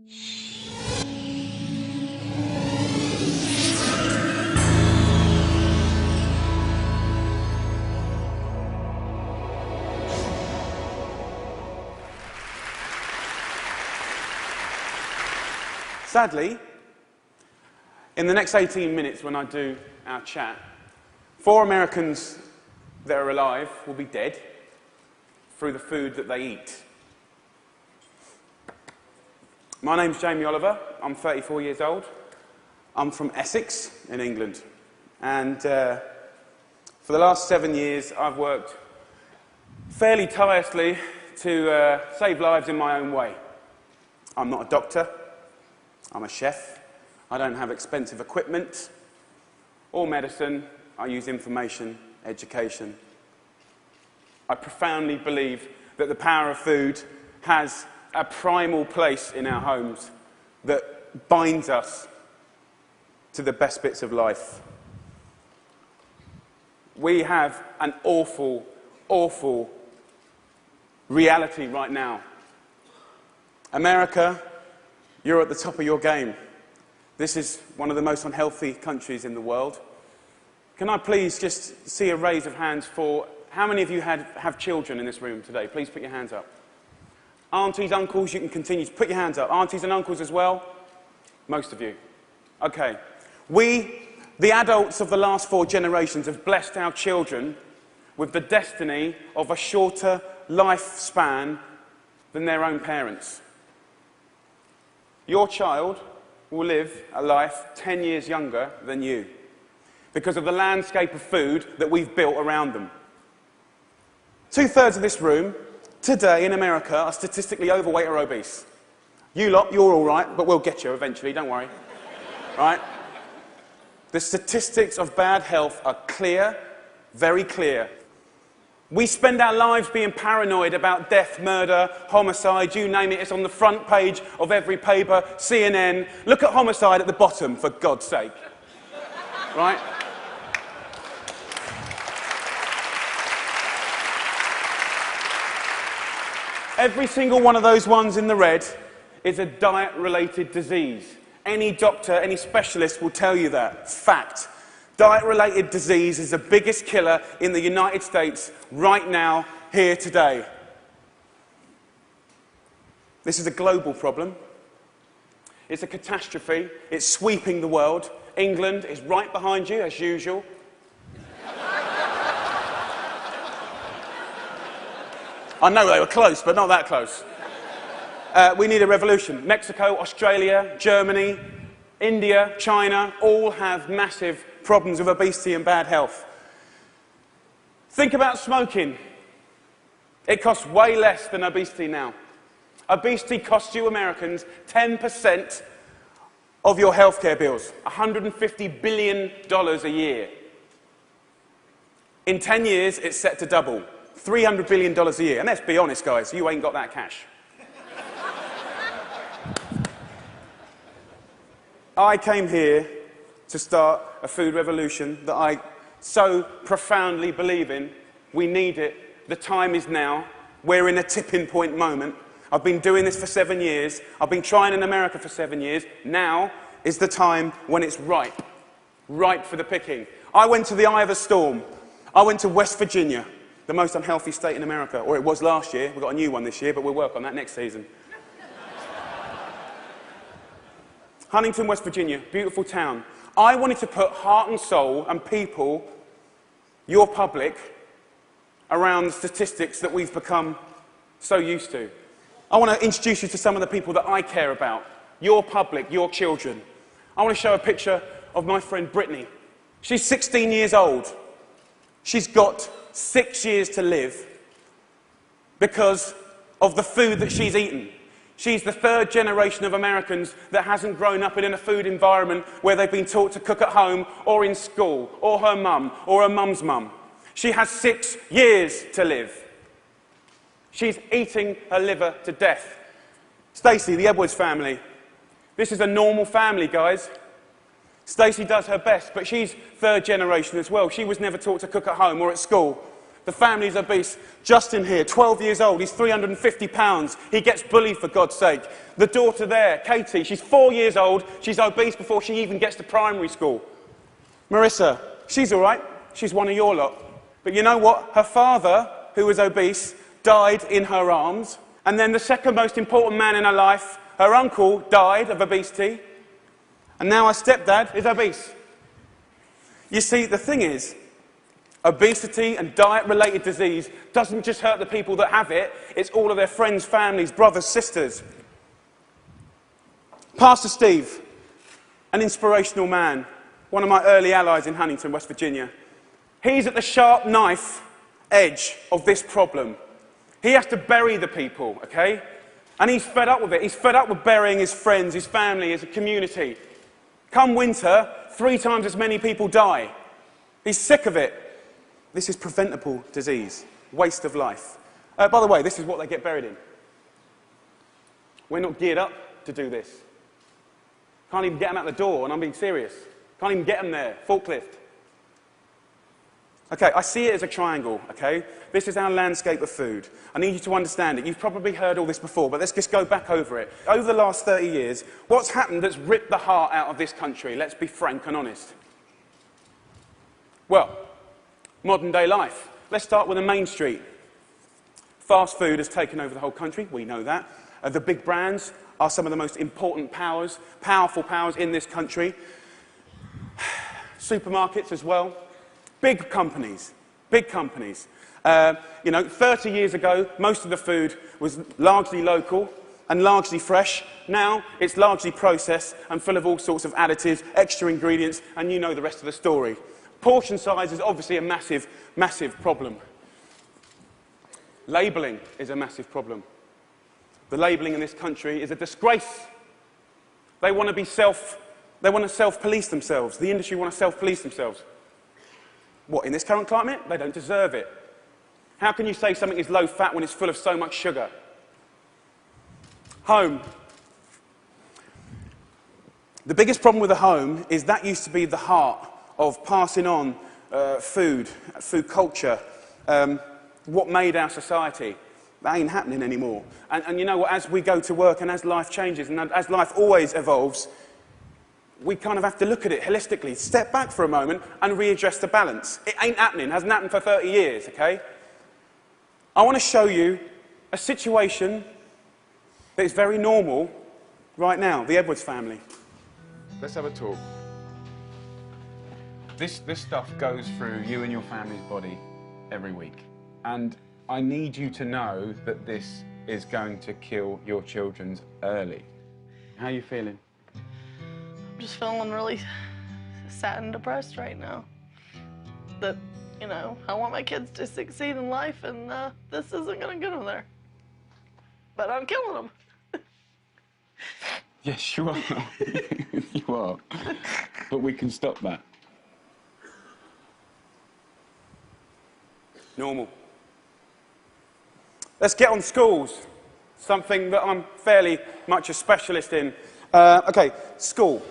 Sadly, in the next 18 minutes when I do our chat, 4 Americans that are alive will be dead through the food that they eat. My name's Jamie Oliver. I'm 34 years old. I'm from Essex in England. And for the last 7 years, I've worked fairly tirelessly to save lives in my own way. I'm not a doctor. I'm a chef. I don't have expensive equipment or medicine. I use information, education. I profoundly believe that the power of food has a primal place in our homes that binds us to the best bits of life. We have an awful, awful reality right now. America, you're at the top of your game. This is one of the most unhealthy countries in the world. Can I please just see a raise of hands for how many of you have children in this room today? Please put your hands up. Aunties, uncles, you can continue to put your hands up. Aunties and uncles as well? Most of you. Okay. We, the adults of the last 4 generations, have blessed our children with the destiny of a shorter lifespan than their own parents. Your child will live a life 10 years younger than you because of the landscape of food that we've built around them. 2/3 of this room today in America are statistically overweight or obese. You lot, you're all right, but we'll get you eventually, don't worry. Right? The statistics of bad health are clear, very clear. We spend our lives being paranoid about death, murder, homicide, you name it. It's on the front page of every paper, CNN. Look at homicide at the bottom, for God's sake. Right? Every single one of those ones in the red is a diet-related disease. Any doctor, any specialist will tell you that. Fact. Diet-related disease is the biggest killer in the United States right now, here today. This is a global problem. It's a catastrophe. It's sweeping the world. England is right behind you, as usual. I know they were close, but not that close. We need a revolution. Mexico, Australia, Germany, India, China, all have massive problems with obesity and bad health. Think about smoking. It costs way less than obesity now. Obesity costs you Americans 10% of your healthcare bills, $150 billion a year. In 10 years, it's set to double, $300 billion a year. And let's be honest, guys, you ain't got that cash. I came here to start a food revolution that I so profoundly believe in. We need it. The time is now. We're in a tipping point moment. I've been doing this for 7 years. I've been trying in America for 7 years. Now is the time when it's ripe. Ripe for the picking. I went to the eye of a storm. I went to West Virginia, the most unhealthy state in America. Or it was last year. We've got a new one this year, but we'll work on that next season. Huntington, West Virginia, beautiful town. I wanted to put heart and soul and people, your public, around the statistics that we've become so used to. I want to introduce you to some of the people that I care about. Your public, your children. I want to show a picture of my friend Brittany. She's 16 years old. She's got 6 years to live because of the food that she's eaten. She's the 3rd generation of Americans that hasn't grown up in a food environment where they've been taught to cook at home or in school, or her mum, or her mum's mum. She has 6 years to live. She's eating her liver to death. Stacey, the Edwards family. This is a normal family, guys. Stacey does her best, but she's 3rd generation as well. She was never taught to cook at home or at school. The family's obese. Justin here, 12 years old, he's 350 pounds. He gets bullied, for God's sake. The daughter there, Katie, she's 4 years old. She's obese before she even gets to primary school. Marissa, she's all right. She's one of your lot. But you know what? Her father, who was obese, died in her arms. And then the second most important man in her life, her uncle, died of obesity. And now her stepdad is obese. You see, the thing is, obesity and diet-related disease doesn't just hurt the people that have it, it's all of their friends, families, brothers, sisters. Pastor Steve, an inspirational man, one of my early allies in Huntington, West Virginia. He's at the sharp knife edge of this problem. He has to bury the people, okay? And he's fed up with it. He's fed up with burying his friends, his family, his community. Come winter, 3 times as many people die. He's sick of it. This is preventable disease, waste of life. By the way, this is what they get buried in. We're not geared up to do this. Can't even get them out the door, and I'm being serious. Can't even get them there, forklift. Okay, I see it as a triangle, okay? This is our landscape of food. I need you to understand it. You've probably heard all this before, but let's just go back over it. Over the last 30 years, what's happened that's ripped the heart out of this country? Let's be frank and honest. Well, modern day life. Let's start with the main street. Fast food has taken over the whole country, we know that. The big brands are some of the most important powers, powerful powers in this country. Supermarkets as well. Big companies, big companies. 30 years ago, most of the food was largely local and largely fresh. Now, it's largely processed and full of all sorts of additives, extra ingredients, and you know the rest of the story. Portion size is obviously a massive, massive problem. Labelling is a massive problem. The labelling in this country is a disgrace. They want to self-police themselves. The industry want to self-police themselves. What, in this current climate? They don't deserve it. How can you say something is low fat when it's full of so much sugar? Home. The biggest problem with the home is that used to be the heart of passing on food culture, what made our society. That ain't happening anymore. And you know what, as we go to work and as life changes and as life always evolves, we kind of have to look at it holistically, step back for a moment and readdress the balance. It ain't happening, hasn't happened for 30 years, okay? I want to show you a situation that is very normal right now, the Edwards family. Let's have a talk. This stuff goes through you and your family's body every week. And I need you to know that this is going to kill your children early. How are you feeling? I'm just feeling really sad and depressed right now. That, I want my kids to succeed in life, and this isn't going to get them there. But I'm killing them. Yes, you are. You are. But we can stop that. Normal. Let's get on schools. Something that I'm fairly much a specialist in. Okay, school.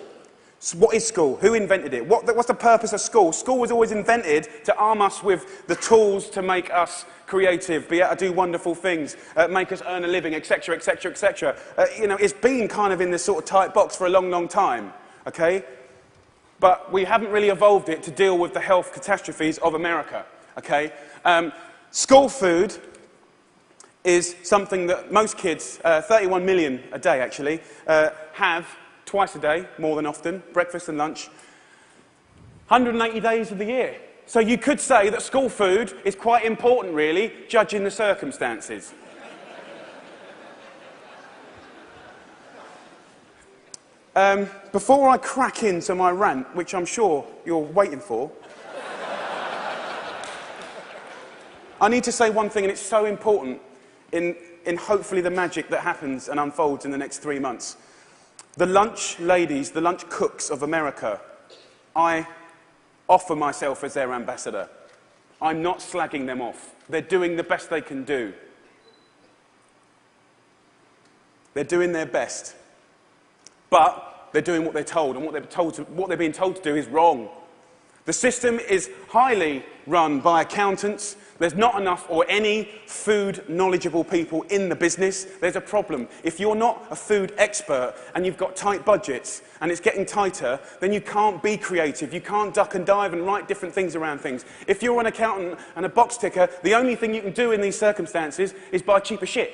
So what is school? Who invented it? What's the purpose of school? School was always invented to arm us with the tools to make us creative, be able to do wonderful things, make us earn a living, etc., etc., etc. It's been kind of in this sort of tight box for a long, long time, okay? But we haven't really evolved it to deal with the health catastrophes of America, okay? School food is something that most kids, 31 million a day actually, have twice a day, more than often, breakfast and lunch, 180 days of the year. So you could say that school food is quite important, really, judging the circumstances. Before I crack into my rant, which I'm sure you're waiting for, I need to say one thing, and it's so important in hopefully the magic that happens and unfolds in the next 3 months. The lunch ladies, the lunch cooks of America, I offer myself as their ambassador. I'm not slagging them off. They're doing the best they can do. They're doing their best. But they're doing what they're told, and what they're being told to do is wrong. The system is highly run by accountants. There's not enough or any food knowledgeable people in the business. There's a problem. If you're not a food expert and you've got tight budgets and it's getting tighter, then you can't be creative. You can't duck and dive and write different things around things. If you're an accountant and a box ticker, the only thing you can do in these circumstances is buy cheaper shit.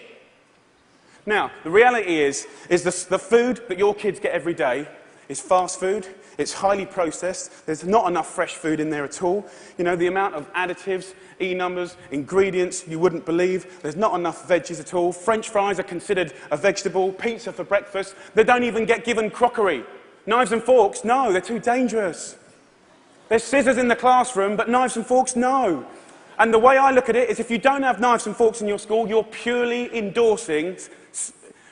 Now, the reality is the food that your kids get every day is fast food. It's highly processed. There's not enough fresh food in there at all. You know, the amount of additives, E-numbers, ingredients you wouldn't believe. There's not enough veggies at all. French fries are considered a vegetable. Pizza for breakfast. They don't even get given crockery. Knives and forks, no, they're too dangerous. There's scissors in the classroom, but knives and forks, no. And the way I look at it is if you don't have knives and forks in your school, you're purely endorsing,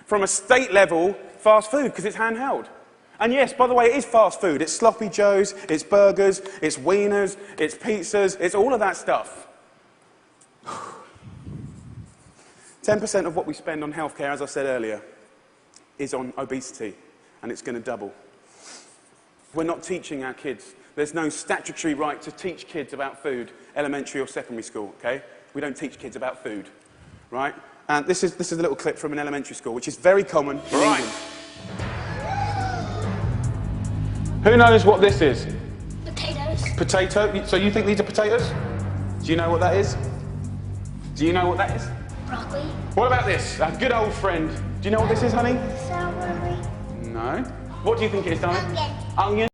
from a state level, fast food, because it's handheld. And yes, by the way, it is fast food. It's sloppy joes, it's burgers, it's wieners, it's pizzas, it's all of that stuff. 10% of what we spend on healthcare, as I said earlier, is on obesity, and it's going to double. We're not teaching our kids. There's no statutory right to teach kids about food, elementary or secondary school, okay? We don't teach kids about food, right? And this is a little clip from an elementary school, which is very common in England. Who knows what this is? Potatoes. Potato? So you think these are potatoes? Do you know what that is? Do you know what that is? Broccoli. What about this? A good old friend. Do you know what this is, honey? Celery. No. What do you think it is, darling? Onion. Onion.